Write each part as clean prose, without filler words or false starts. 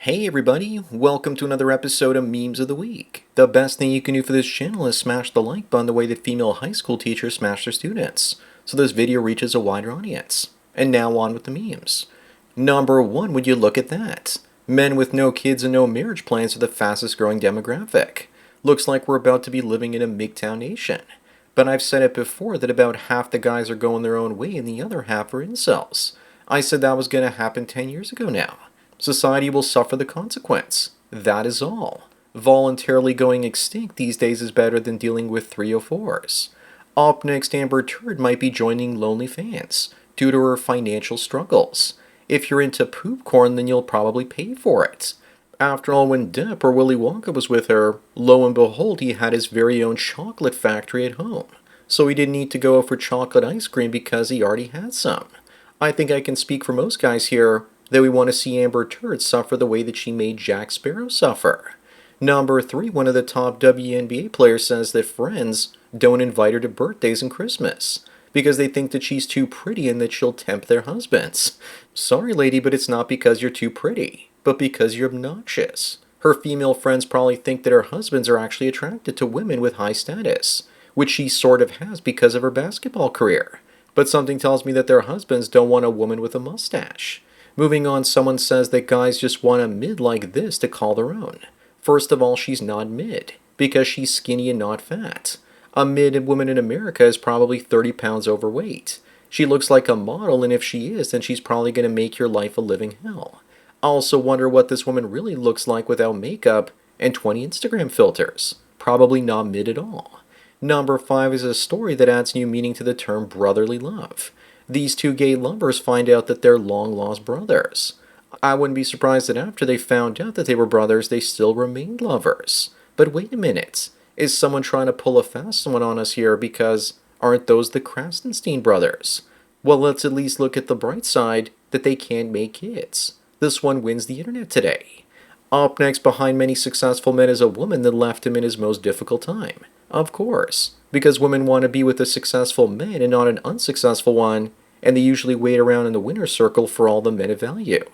Hey everybody, welcome to another episode of Memes of the Week. The best thing you can do for this channel is smash the like button the way that female high school teachers smash their students, so this video reaches a wider audience. And now on with the memes. Number 1, would you look at that? Men with no kids and no marriage plans are the fastest growing demographic. Looks like we're about to be living in a MGTOW nation. But I've said it before that about half the guys are going their own way and the other half are incels. I said that was going to happen 10 years ago now. Society will suffer the consequence. That is all. Voluntarily going extinct these days is better than dealing with 304s. Up next, Amber Turd might be joining Lonely Fans due to her financial struggles. If you're into poop corn, then you'll probably pay for it. After all, when Depp or Willy Wonka was with her, lo and behold, he had his very own chocolate factory at home. So he didn't need to go for chocolate ice cream because he already had some. I think I can speak for most guys here that we want to see Amber Turd suffer the way that she made Jack Sparrow suffer. Number 3, one of the top WNBA players says that friends don't invite her to birthdays and Christmas because they think that she's too pretty and that she'll tempt their husbands. Sorry, lady, but it's not because you're too pretty, but because you're obnoxious. Her female friends probably think that her husbands are actually attracted to women with high status, which she sort of has because of her basketball career. But something tells me that their husbands don't want a woman with a mustache. Moving on, someone says that guys just want a mid like this to call their own. First of all, she's not mid, because she's skinny and not fat. A mid woman in America is probably 30 pounds overweight. She looks like a model, and if she is, then she's probably going to make your life a living hell. I also wonder what this woman really looks like without makeup and 20 Instagram filters. Probably not mid at all. Number 5 is a story that adds new meaning to the term brotherly love. These two gay lovers find out that they're long-lost brothers. I wouldn't be surprised that after they found out that they were brothers, they still remained lovers. But wait a minute, is someone trying to pull a fast one on us here because aren't those the Krasenstein brothers? Well, let's at least look at the bright side that they can't make kids. This one wins the internet today. Up next, behind many successful men is a woman that left him in his most difficult time. Of course, because women want to be with a successful man and not an unsuccessful one, and they usually wait around in the winner's circle for all the men of value.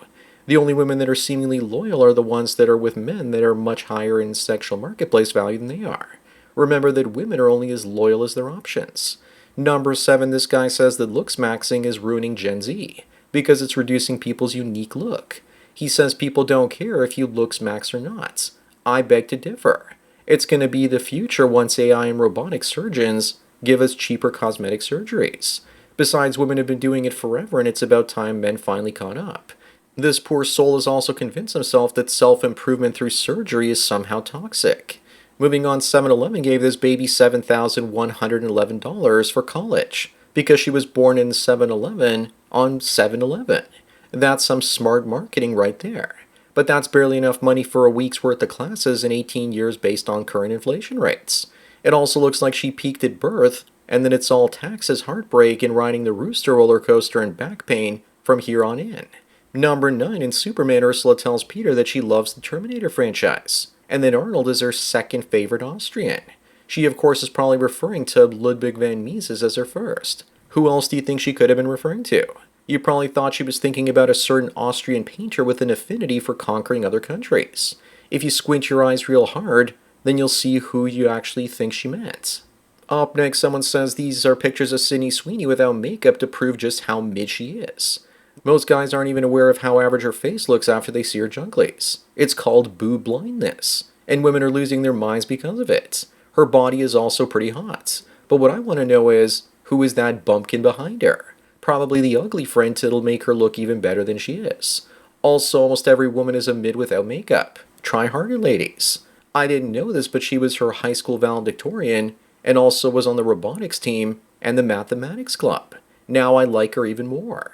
The only women that are seemingly loyal are the ones that are with men that are much higher in sexual marketplace value than they are. Remember that women are only as loyal as their options. Number 7, this guy says that looks maxing is ruining Gen Z, because it's reducing people's unique look. He says people don't care if you looks max or not. I beg to differ. It's going to be the future once AI and robotic surgeons give us cheaper cosmetic surgeries. Besides, women have been doing it forever, and it's about time men finally caught up. This poor soul has also convinced himself that self-improvement through surgery is somehow toxic. Moving on, 7-Eleven gave this baby $7,111 for college because she was born in 7-Eleven on 7-Eleven. That's some smart marketing right there. But that's barely enough money for a week's worth of classes in 18 years based on current inflation rates. It also looks like she peaked at birth, and then it's all taxes, heartbreak, and riding the rooster roller coaster and back pain from here on in. Number 9, in Superman, Ursula tells Peter that she loves the Terminator franchise, and that Arnold is her second favorite Austrian. She, of course, is probably referring to Ludwig van Mises as her first. Who else do you think she could have been referring to? You probably thought she was thinking about a certain Austrian painter with an affinity for conquering other countries. If you squint your eyes real hard, then you'll see who you actually think she meant. Up next, someone says these are pictures of Sydney Sweeney without makeup to prove just how mid she is. Most guys aren't even aware of how average her face looks after they see her junglies. It's called boob blindness, and women are losing their minds because of it. Her body is also pretty hot, but what I want to know is, who is that bumpkin behind her? Probably the ugly friend that'll make her look even better than she is. Also, almost every woman is a mid without makeup. Try harder, ladies. I didn't know this, but she was her high school valedictorian and also was on the robotics team and the mathematics club. Now I like her even more.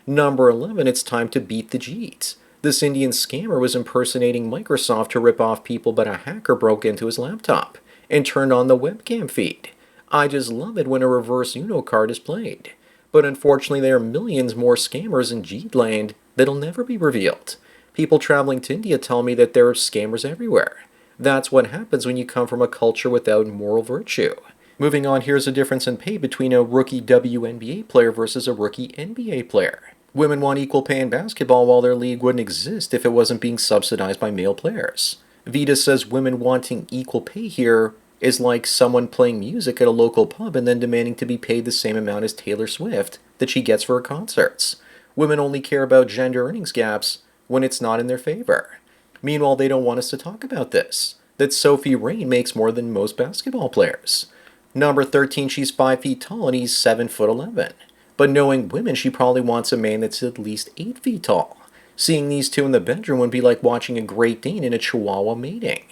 Number 11, it's time to beat the Jeets. This Indian scammer was impersonating Microsoft to rip off people, but a hacker broke into his laptop and turned on the webcam feed. I just love it when a reverse Uno card is played. But unfortunately, there are millions more scammers in Jeetland that'll never be revealed. People traveling to India tell me that there are scammers everywhere. That's what happens when you come from a culture without moral virtue. Moving on, here's a difference in pay between a rookie WNBA player versus a rookie NBA player. Women want equal pay in basketball while their league wouldn't exist if it wasn't being subsidized by male players. Vita says women wanting equal pay here is like someone playing music at a local pub and then demanding to be paid the same amount as Taylor Swift that she gets for her concerts. Women only care about gender earnings gaps when it's not in their favor. Meanwhile, they don't want us to talk about this, that Sophie Rain makes more than most basketball players. Number 13, she's 5 feet tall and he's 7 foot 11. But knowing women, she probably wants a man that's at least 8 feet tall. Seeing these two in the bedroom would be like watching a Great Dane and a Chihuahua mating.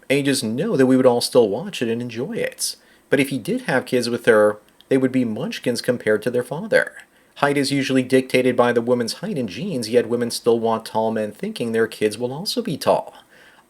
And you just know that we would all still watch it and enjoy it. But if he did have kids with her, they would be munchkins compared to their father. Height is usually dictated by the woman's height and genes, yet women still want tall men thinking their kids will also be tall.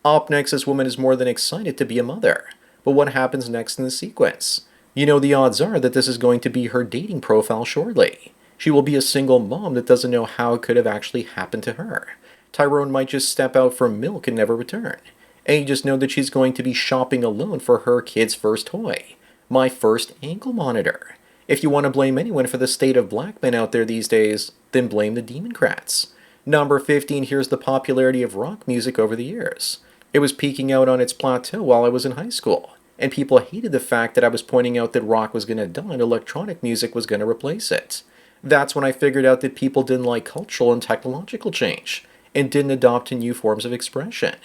Up next, this woman is more than excited to be a mother. But what happens next in the sequence? You know, the odds are that this is going to be her dating profile shortly. She will be a single mom that doesn't know how it could have actually happened to her. Tyrone might just step out for milk and never return. And you just know that she's going to be shopping alone for her kid's first toy. My first ankle monitor. If you want to blame anyone for the state of black men out there these days, then blame the Democrats. Number 15, here's the popularity of rock music over the years. It was peaking out on its plateau while I was in high school, and people hated the fact that I was pointing out that rock was going to die and electronic music was going to replace it. That's when I figured out that people didn't like cultural and technological change, and didn't adopt to new forms of expression.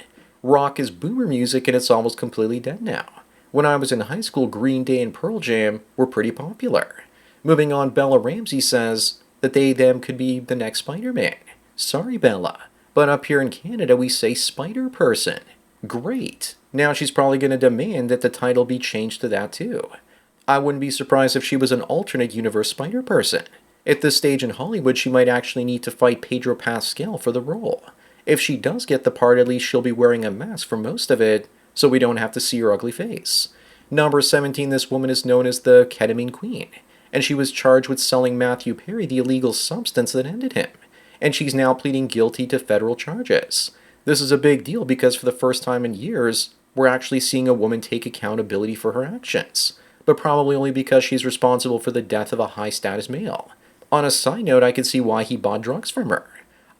Rock is boomer music and it's almost completely dead now. When I was in high school, Green Day and Pearl Jam were pretty popular. Moving on, Bella Ramsey says that them could be the next Spider-Man. Sorry, Bella, but up here in Canada we say Spider-Person. Great. Now she's probably going to demand that the title be changed to that too. I wouldn't be surprised if she was an alternate universe Spider-Person. At this stage in Hollywood, she might actually need to fight Pedro Pascal for the role. If she does get the part, at least she'll be wearing a mask for most of it, so we don't have to see her ugly face. Number 17, this woman is known as the Ketamine Queen, and she was charged with selling Matthew Perry the illegal substance that ended him, and she's now pleading guilty to federal charges. This is a big deal because for the first time in years, we're actually seeing a woman take accountability for her actions, but probably only because she's responsible for the death of a high-status male. On a side note, I could see why he bought drugs from her.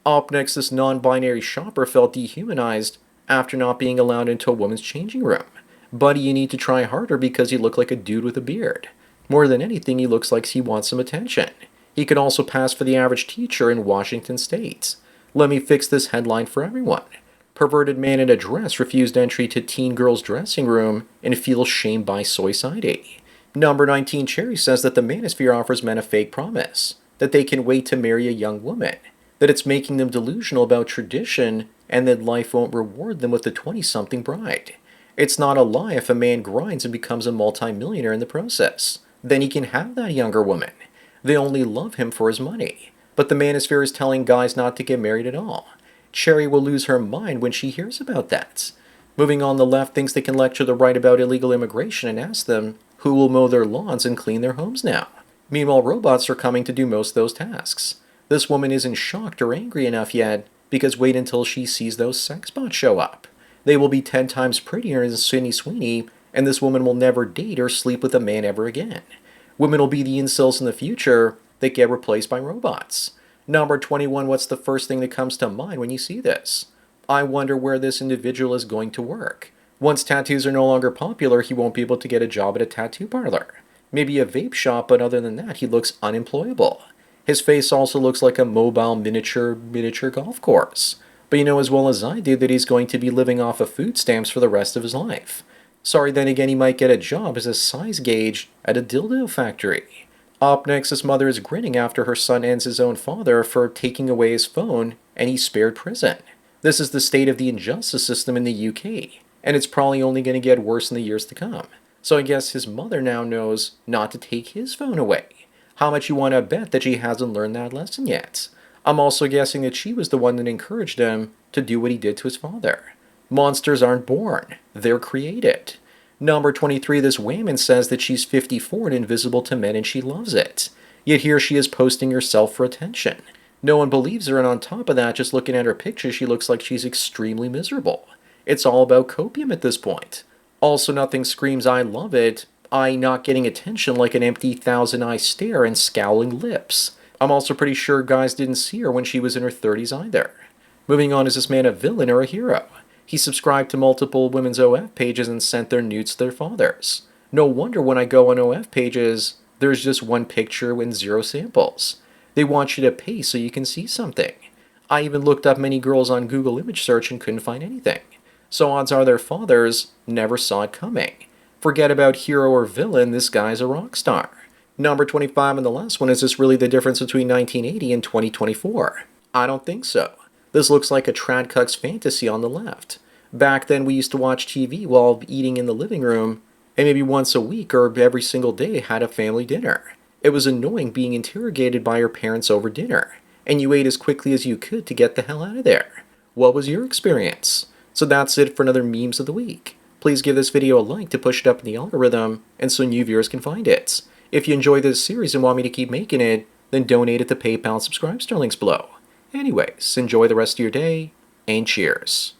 Up next, this non-binary shopper felt dehumanized after not being allowed into a woman's changing room. Buddy, you need to try harder because you look like a dude with a beard. More than anything, he looks like he wants some attention. He could also pass for the average teacher in Washington State. Let me fix this headline for everyone. Perverted man in a dress refused entry to teen girl's dressing room and feels shamed by Soy-Sidey. Number 19, Cherry says that the manosphere offers men a fake promise, that they can wait to marry a young woman, that it's making them delusional about tradition, and that life won't reward them with a 20-something bride. It's not a lie if a man grinds and becomes a multimillionaire in the process. Then he can have that younger woman. They only love him for his money. But the manosphere is telling guys not to get married at all. Cherry will lose her mind when she hears about that. Moving on, the left thinks they can lecture the right about illegal immigration and ask them who will mow their lawns and clean their homes now. Meanwhile, robots are coming to do most of those tasks. This woman isn't shocked or angry enough yet, because wait until she sees those sex bots show up. They will be 10 times prettier than Sydney Sweeney, and this woman will never date or sleep with a man ever again. Women will be the incels in the future that get replaced by robots. Number 21, what's the first thing that comes to mind when you see this? I wonder where this individual is going to work. Once tattoos are no longer popular, he won't be able to get a job at a tattoo parlor. Maybe a vape shop, but other than that, he looks unemployable. His face also looks like a mobile miniature golf course. But you know as well as I do that he's going to be living off of food stamps for the rest of his life. Sorry, then again, he might get a job as a size gauge at a dildo factory. Up next, his mother is grinning after her son ends his own father for taking away his phone, and he's spared prison. This is the state of the injustice system in the UK, and it's probably only going to get worse in the years to come. So I guess his mother now knows not to take his phone away. How much you want to bet that she hasn't learned that lesson yet? I'm also guessing that she was the one that encouraged him to do what he did to his father. Monsters aren't born, they're created. Number 23, this woman says that she's 54 and invisible to men and she loves it. Yet here she is posting herself for attention. No one believes her, and on top of that, just looking at her picture, she looks like she's extremely miserable. It's all about copium at this point. Also, nothing screams I love it, I not getting attention like an empty thousand-eye stare and scowling lips. I'm also pretty sure guys didn't see her when she was in her 30s either. Moving on, is this man a villain or a hero? He subscribed to multiple women's OF pages and sent their nudes to their fathers. No wonder when I go on OF pages, there's just one picture and 0 samples. They want you to pay so you can see something. I even looked up many girls on Google image search and couldn't find anything. So odds are their fathers never saw it coming. Forget about hero or villain, this guy's a rock star. Number 25 and the last one, is this really the difference between 1980 and 2024? I don't think so. This looks like a trad cuck's fantasy on the left. Back then we used to watch TV while eating in the living room, and maybe once a week or every single day had a family dinner. It was annoying being interrogated by your parents over dinner, and you ate as quickly as you could to get the hell out of there. What was your experience? So that's it for another Memes of the Week. Please give this video a like to push it up in the algorithm, and so new viewers can find it. If you enjoy this series and want me to keep making it, then donate at the PayPal and subscribe links below. Anyways, enjoy the rest of your day, and cheers.